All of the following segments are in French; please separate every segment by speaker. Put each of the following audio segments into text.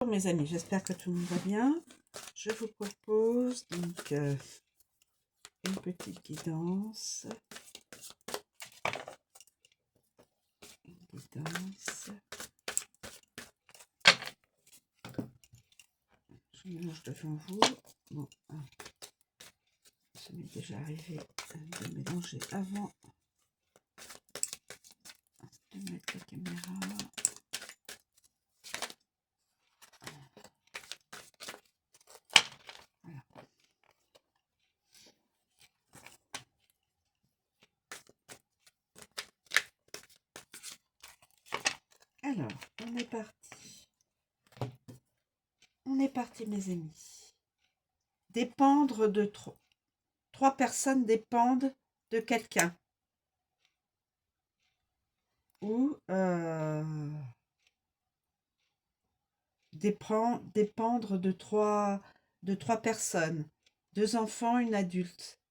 Speaker 1: Bonjour mes amis, j'espère que tout le monde va bien. Je vous propose donc une petite guidance. Je mélange devant vous. Bon, ça m'est déjà arrivé de mélanger avant de mettre la caméra. Voilà. Alors, on est parti. On est parti mes amis. Dépendre de trop. 3 personnes dépendent de quelqu'un. Ou dépendre de trois personnes, 2 enfants, une adulte,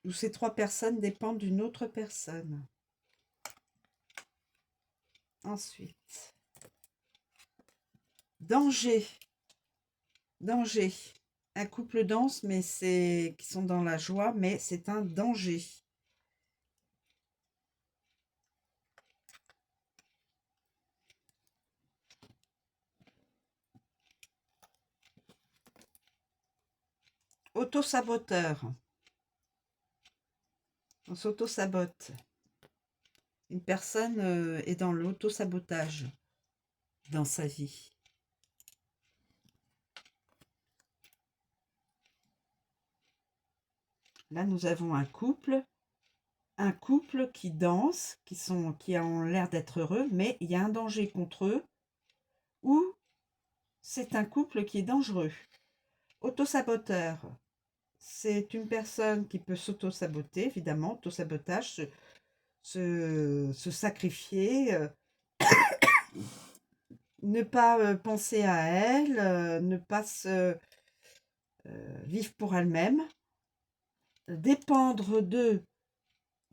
Speaker 1: où ces 3 personnes dépendent d'une autre personne. Ensuite, danger, danger. Un couple danse, mais qui sont dans la joie, mais c'est un danger. Auto-saboteur. On s'auto-sabote. Une personne est dans l'auto-sabotage dans sa vie. Là, nous avons un couple qui danse, qui ont l'air d'être heureux, mais il y a un danger contre eux, ou c'est un couple qui est dangereux. Autosaboteur, c'est une personne qui peut s'auto-saboter, évidemment, autosabotage, se sacrifier, ne pas penser à elle, ne pas se vivre pour elle-même, dépendre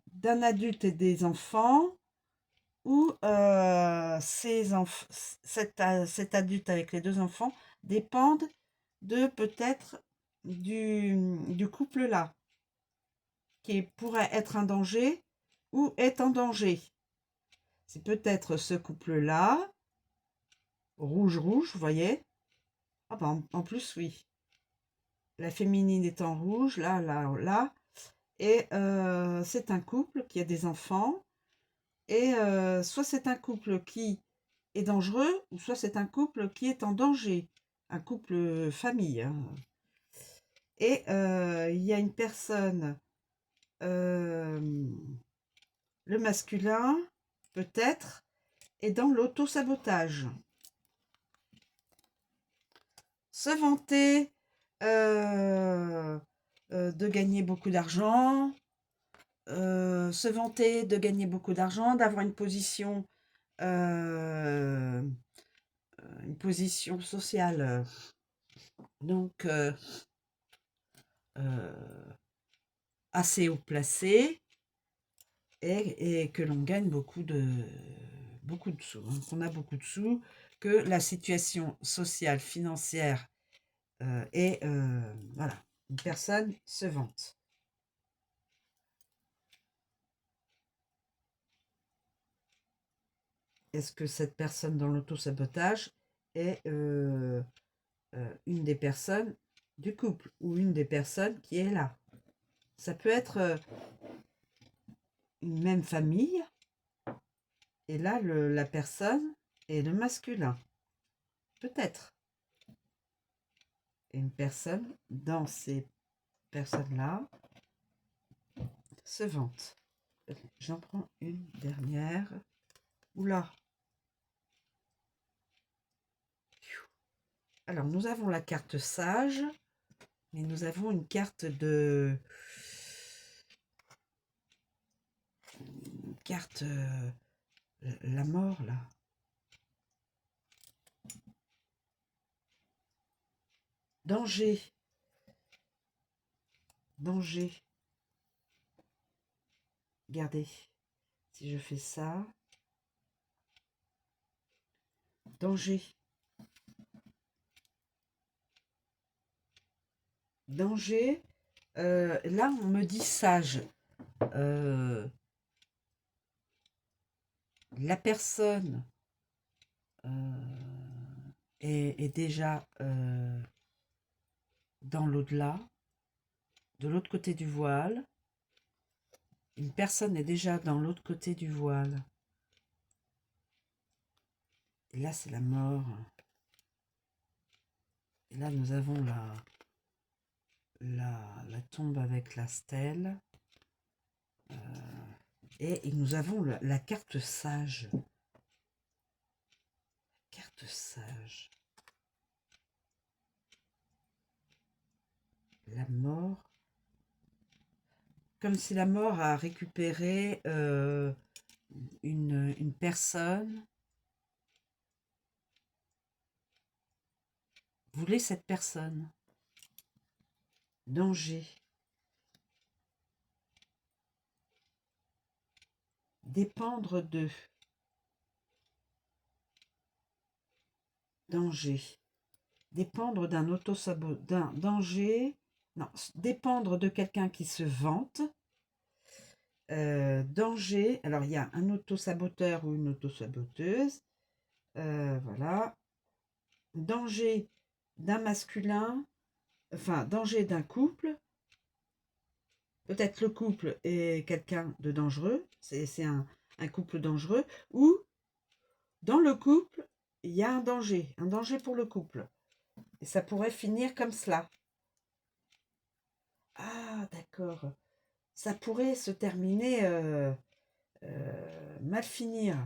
Speaker 1: d'un adulte et des enfants, ou cet adulte avec les 2 enfants dépendent de peut-être du couple là, qui pourrait être un danger ou est en danger. C'est peut-être ce couple là, rouge, vous voyez. Ah ben, en plus, oui. La féminine est en rouge, là, là, là. Et c'est un couple qui a des enfants. Et soit c'est un couple qui est dangereux, ou soit c'est un couple qui est en danger. Un couple famille. Hein. Et il y a une personne, le masculin, peut-être, est dans l'auto-sabotage. Se vanter de gagner beaucoup d'argent, se vanter de gagner beaucoup d'argent, d'avoir une position sociale, donc assez haut placée, et que l'on gagne beaucoup de sous, hein, qu'on a beaucoup de sous, que la situation sociale, financière est, voilà, une personne se vante. Est-ce que cette personne dans l'auto-sabotage est une des personnes du couple, ou une des personnes qui est là? Ça peut être une même famille, et là, la personne est le masculin. Peut-être. Et une personne, dans ces personnes-là, se vante. J'en prends une dernière. Oula. Alors, nous avons la carte sage, mais nous avons une carte la mort, là. Danger. Danger. Regardez. Si je fais ça. danger. Danger. Là, on me dit sage. La personne est déjà dans l'au-delà, de l'autre côté du voile. Une personne est déjà dans l'autre côté du voile. Et là, c'est la mort. Et là, nous avons la tombe avec la stèle. Et nous avons la carte sage. Carte sage. La mort. Comme si la mort a récupéré une personne. Voulez cette personne. Danger. Dépendre de. Danger. Dépendre d'un autosabot. D'un danger. Non, dépendre de quelqu'un qui se vante. Danger. Alors, il y a un autosaboteur ou une autosaboteuse. Voilà. Danger d'un masculin. Enfin, danger d'un couple. Peut-être le couple est quelqu'un de dangereux. C'est un couple dangereux. Ou, dans le couple, il y a un danger pour le couple. Et ça pourrait finir comme cela. Ah, d'accord. Ça pourrait se terminer, mal finir.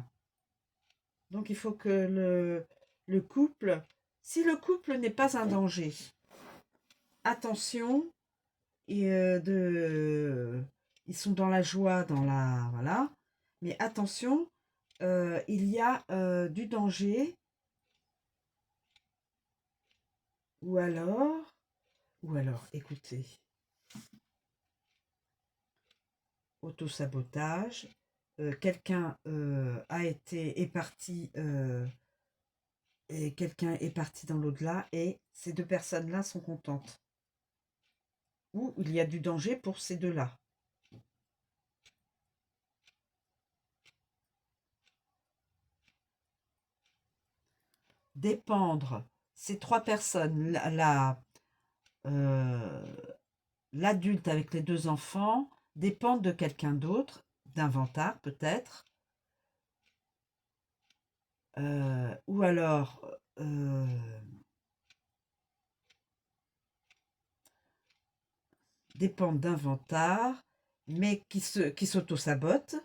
Speaker 1: Donc, il faut que le couple, si le couple n'est pas un danger, attention, et ils sont dans la joie, voilà. Mais attention, il y a du danger, ou alors, écoutez, autosabotage, quelqu'un est parti, et quelqu'un est parti dans l'au-delà, et ces deux personnes-là sont contentes. Ou il y a du danger pour ces deux-là. Dépendre, ces trois personnes, l'adulte avec les deux enfants, dépendent de quelqu'un d'autre, d'un vantard peut-être, ou alors dépendent d'un vantard, mais qui s'auto-sabote.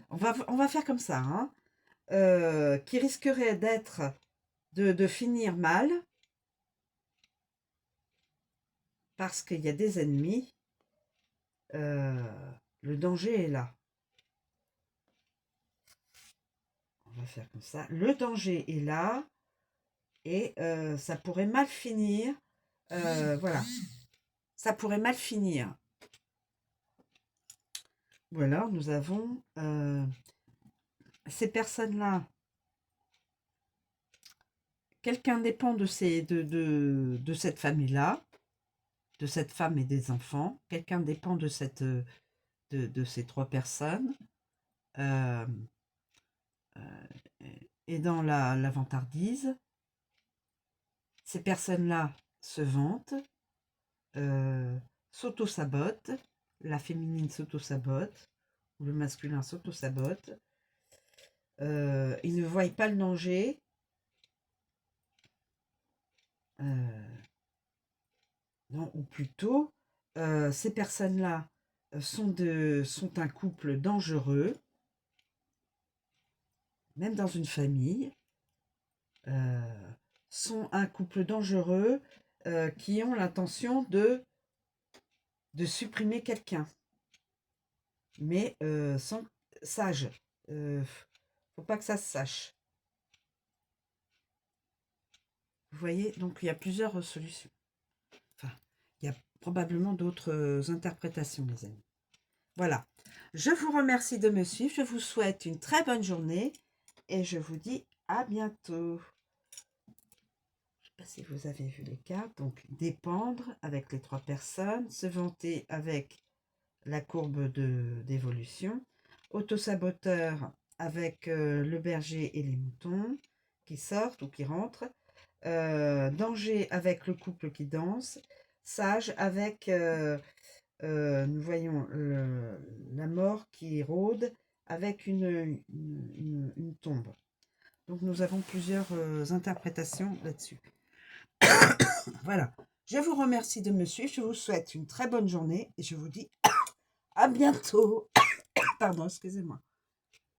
Speaker 1: On va faire comme ça, hein, qui risquerait de finir mal, parce qu'il y a des ennemis, le danger est là. On va faire comme ça. Le danger est là, et ça pourrait mal finir. Voilà. Ça pourrait mal finir. Voilà, nous avons ces personnes-là. Quelqu'un dépend de cette famille-là, de cette femme et des enfants. Quelqu'un dépend de ces trois personnes. Et dans la vantardise, ces personnes-là se vantent, s'auto-sabotent, la féminine s'auto-sabote, ou le masculin s'auto-sabote. Ils ne voient pas le danger. Non, ou plutôt, ces personnes-là sont un couple dangereux, même dans une famille, sont un couple dangereux qui ont l'intention de supprimer quelqu'un, mais sans sage. Faut pas que ça se sache. Vous voyez, donc il y a plusieurs solutions. Enfin, il y a probablement d'autres interprétations, les amis. Voilà. Je vous remercie de me suivre. Je vous souhaite une très bonne journée et je vous dis à bientôt. Je ne sais pas si vous avez vu les cartes. Donc, dépendre avec les 3 personnes, se vanter avec la courbe d'évolution, autosaboteur avec le berger et les moutons qui sortent ou qui rentrent, danger avec le couple qui danse, sage avec, nous voyons la mort qui rôde avec une tombe. Donc nous avons plusieurs interprétations là-dessus. Voilà. Je vous remercie de me suivre. Je vous souhaite une très bonne journée et je vous dis à bientôt. Pardon, excusez-moi.